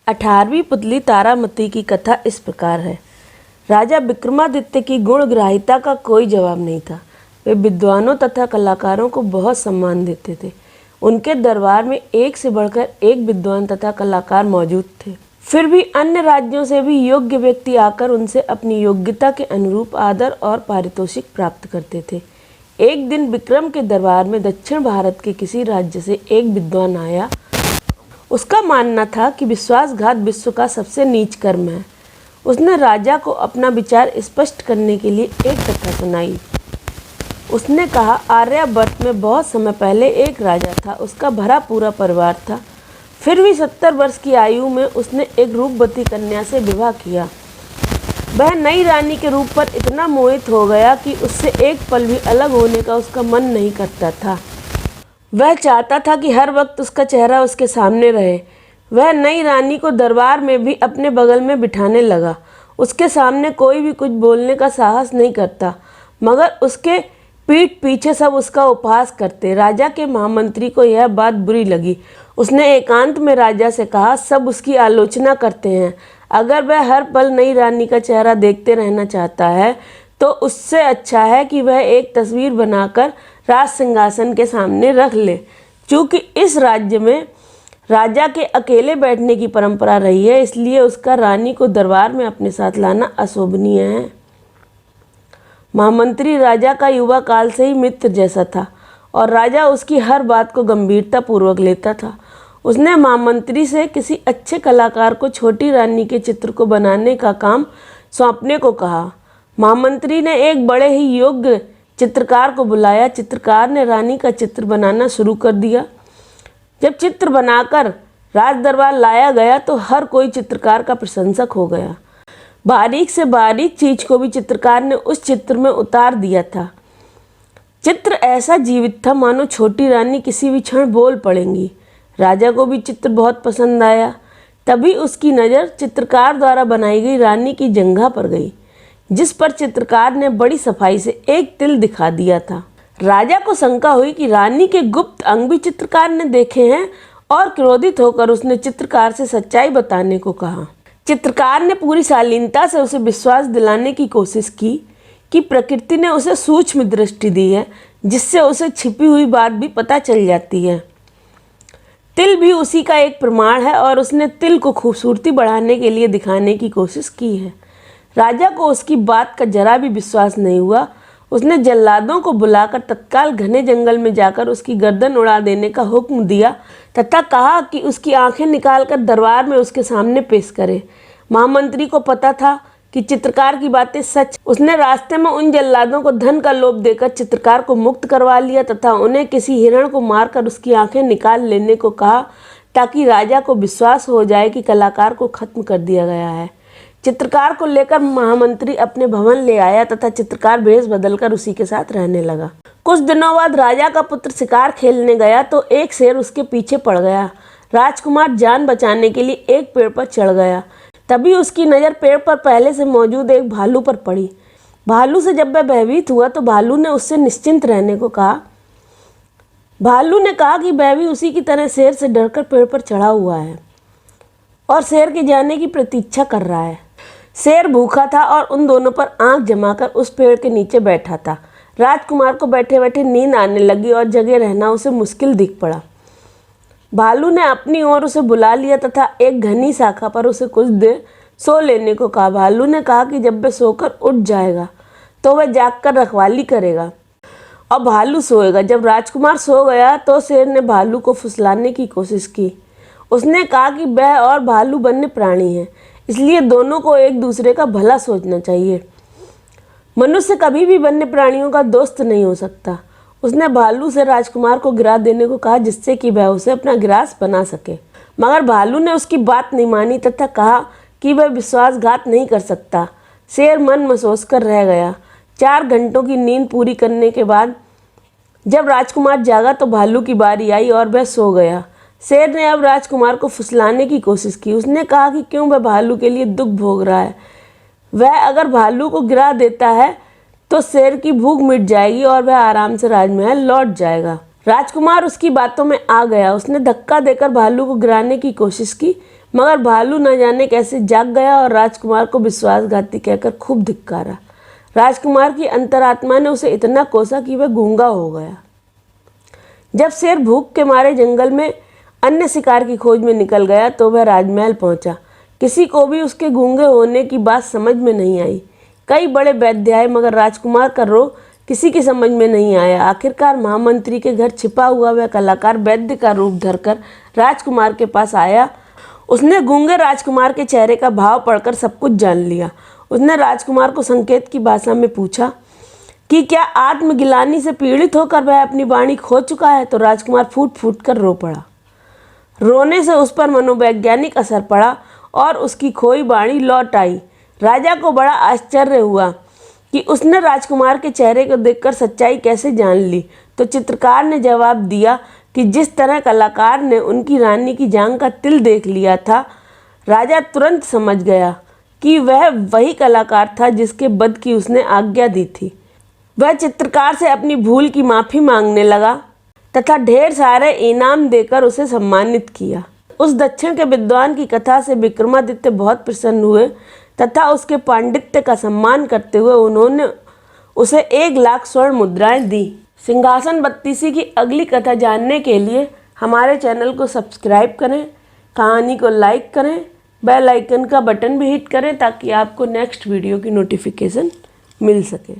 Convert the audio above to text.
18वीं पुतली तारामती की कथा इस प्रकार है। राजा विक्रमादित्य की गुणग्राहिता का कोई जवाब नहीं था। वे विद्वानों तथा कलाकारों को बहुत सम्मान देते थे। उनके दरबार में एक से बढ़कर एक विद्वान तथा कलाकार मौजूद थे। फिर भी अन्य राज्यों से भी योग्य व्यक्ति आकर उनसे अपनी योग्यता के अनुरूप आदर और पारितोषिक प्राप्त करते थे। एक दिन विक्रम के दरबार में दक्षिण भारत के किसी राज्य से एक विद्वान आया। उसका मानना था कि विश्वासघात विश्व का सबसे नीच कर्म है। उसने राजा को अपना विचार स्पष्ट करने के लिए एक कथा सुनाई। उसने कहा, आर्यावर्त में बहुत समय पहले एक राजा था। उसका भरा पूरा परिवार था। फिर भी 70 वर्ष की आयु में उसने एक रूपवती कन्या से विवाह किया। वह नई रानी के रूप पर इतना मोहित हो गया कि उससे एक पल भी अलग होने का उसका मन नहीं करता था। वह चाहता था कि हर वक्त उसका चेहरा उसके सामने रहे। वह नई रानी को दरबार में भी अपने बगल में बिठाने लगा। उसके सामने कोई भी कुछ बोलने का साहस नहीं करता, मगर उसके पीठ पीछे सब उसका उपहास करते। राजा के महामंत्री को यह बात बुरी लगी। उसने एकांत में राजा से कहा, सब उसकी आलोचना करते हैं। अगर वह हर पल नई रानी का चेहरा देखते रहना चाहता है तो उससे अच्छा है कि वह एक तस्वीर बनाकर राज सिंहासन के सामने रख ले। चूँकि इस राज्य में राजा के अकेले बैठने की परंपरा रही है, इसलिए उसका रानी को दरबार में अपने साथ लाना अशोभनीय है। महामंत्री राजा का युवा काल से ही मित्र जैसा था और राजा उसकी हर बात को गंभीरता पूर्वक लेता था। उसने महामंत्री से किसी अच्छे कलाकार को छोटी रानी के चित्र को बनाने का काम सौंपने को कहा। महामंत्री ने एक बड़े ही योग्य चित्रकार को बुलाया। चित्रकार ने रानी का चित्र बनाना शुरू कर दिया। जब चित्र बनाकर राज दरबार लाया गया तो हर कोई चित्रकार का प्रशंसक हो गया। बारीक से बारीक चीज को भी चित्रकार ने उस चित्र में उतार दिया था। चित्र ऐसा जीवित था मानो छोटी रानी किसी भी क्षण बोल पड़ेंगी। राजा को भी चित्र बहुत पसंद आया। तभी उसकी नज़र चित्रकार द्वारा बनाई गई रानी की जंघा पर गई, जिस पर चित्रकार ने बड़ी सफाई से एक तिल दिखा दिया था। राजा को शंका हुई कि रानी के गुप्त अंग भी चित्रकार ने देखे हैं और क्रोधित होकर उसने चित्रकार से सच्चाई बताने को कहा। चित्रकार ने पूरी शालीनता से उसे विश्वास दिलाने की कोशिश की कि प्रकृति ने उसे सूक्ष्म दृष्टि दी है, जिससे उसे छिपी हुई बात भी पता चल जाती है। तिल भी उसी का एक प्रमाण है और उसने तिल को खूबसूरती बढ़ाने के लिए दिखाने की कोशिश की है। राजा को उसकी बात का जरा भी विश्वास नहीं हुआ। उसने जल्लादों को बुलाकर तत्काल घने जंगल में जाकर उसकी गर्दन उड़ा देने का हुक्म दिया तथा कहा कि उसकी आंखें निकालकर दरबार में उसके सामने पेश करे। महामंत्री को पता था कि चित्रकार की बातें सच। उसने रास्ते में उन जल्लादों को धन का लोभ देकर चित्रकार को मुक्त करवा लिया तथा उन्हें किसी हिरण को मारकर उसकी आंखें निकाल लेने को कहा, ताकि राजा को विश्वास हो जाए कि कलाकार को खत्म कर दिया गया है। चित्रकार को लेकर महामंत्री अपने भवन ले आया तथा चित्रकार भेष बदलकर उसी के साथ रहने लगा। कुछ दिनों बाद राजा का पुत्र शिकार खेलने गया तो एक शेर उसके पीछे पड़ गया। राजकुमार जान बचाने के लिए एक पेड़ पर चढ़ गया। तभी उसकी नज़र पेड़ पर पहले से मौजूद एक भालू पर पड़ी। भालू से जब वह भयभीत हुआ तो भालू ने उससे निश्चिंत रहने को कहा। भालू ने कहा कि वह भी उसी की तरह शेर से डरकर पेड़ पर चढ़ा हुआ है और शेर के जाने की प्रतीक्षा कर रहा है। शेर भूखा था और उन दोनों पर आंख जमाकर उस पेड़ के नीचे बैठा था। राजकुमार को बैठे बैठे नींद आने लगी और जगे रहना उसे मुश्किल दिख पड़ा। भालू ने अपनी ओर उसे बुला लिया तथा एक घनी शाखा पर उसे कुछ देर सो लेने को कहा। भालू ने कहा कि जब वह सोकर उठ जाएगा तो वह जागकर रखवाली करेगा और भालू सोएगा। जब राजकुमार सो गया तो शेर ने भालू को फुसलाने की कोशिश की। उसने कहा कि वह और भालू वन्य प्राणी हैं, इसलिए दोनों को एक दूसरे का भला सोचना चाहिए। मनुष्य कभी भी वन्य प्राणियों का दोस्त नहीं हो सकता। उसने भालू से राजकुमार को गिरा देने को कहा, जिससे कि वह उसे अपना ग्रास बना सके, मगर भालू ने उसकी बात नहीं मानी तथा कहा कि वह विश्वासघात नहीं कर सकता। शेर मन महसूस कर रह गया। 4 घंटों की नींद पूरी करने के बाद जब राजकुमार जागा तो भालू की बारी आई और वह सो गया। शेर ने अब राजकुमार को फुसलाने की कोशिश की। उसने कहा कि क्यों वह भालू के लिए दुख भोग रहा है। वह अगर भालू को गिरा देता है तो शेर की भूख मिट जाएगी और वह आराम से राजमहल लौट जाएगा। राजकुमार उसकी बातों में आ गया। उसने धक्का देकर भालू को गिराने की कोशिश की, मगर भालू न जाने कैसे जाग गया और राजकुमार को विश्वासघाती कहकर खूब धिक्कारा। राजकुमार की अंतरात्मा ने उसे इतना कोसा कि वह गूंगा हो गया। जब शेर भूख के मारे जंगल में अन्य शिकार की खोज में निकल गया तो वह राजमहल पहुंचा। किसी को भी उसके गूंगे होने की बात समझ में नहीं आई। कई बड़े वैद्य आए मगर राजकुमार का रोग किसी की समझ में नहीं आया। आखिरकार महामंत्री के घर छिपा हुआ वह कलाकार वैद्य का रूप धरकर राजकुमार के पास आया। उसने गूंगे राजकुमार के चेहरे का भाव पढ़कर सब कुछ जान लिया। उसने राजकुमार को संकेत की भाषा में पूछा कि क्या आत्मगिलानी से पीड़ित होकर वह अपनी वाणी खो चुका है। तो राजकुमार फूट फूट कर रो पड़ा। रोने से उस पर मनोवैज्ञानिक असर पड़ा और उसकी खोई वाणी लौट आई। राजा को बड़ा आश्चर्य हुआ कि उसने राजकुमार के चेहरे को देखकर सच्चाई कैसे जान ली। तो चित्रकार ने जवाब दिया कि जिस तरह कलाकार ने उनकी रानी की जांघ का तिल देख लिया था, राजा तुरंत समझ गया कि वह वही कलाकार था जिसके वध की उसने आज्ञा दी थी। वह चित्रकार से अपनी भूल की माफ़ी मांगने लगा तथा ढेर सारे इनाम देकर उसे सम्मानित किया। उस दक्षिण के विद्वान की कथा से विक्रमादित्य बहुत प्रसन्न हुए तथा उसके पांडित्य का सम्मान करते हुए उन्होंने उसे 1,00,000 स्वर्ण मुद्राएं दी। सिंहासन बत्तीसी की अगली कथा जानने के लिए हमारे चैनल को सब्सक्राइब करें, कहानी को लाइक करें, बेल आइकन का बटन भी हिट करें ताकि आपको नेक्स्ट वीडियो की नोटिफिकेशन मिल सके।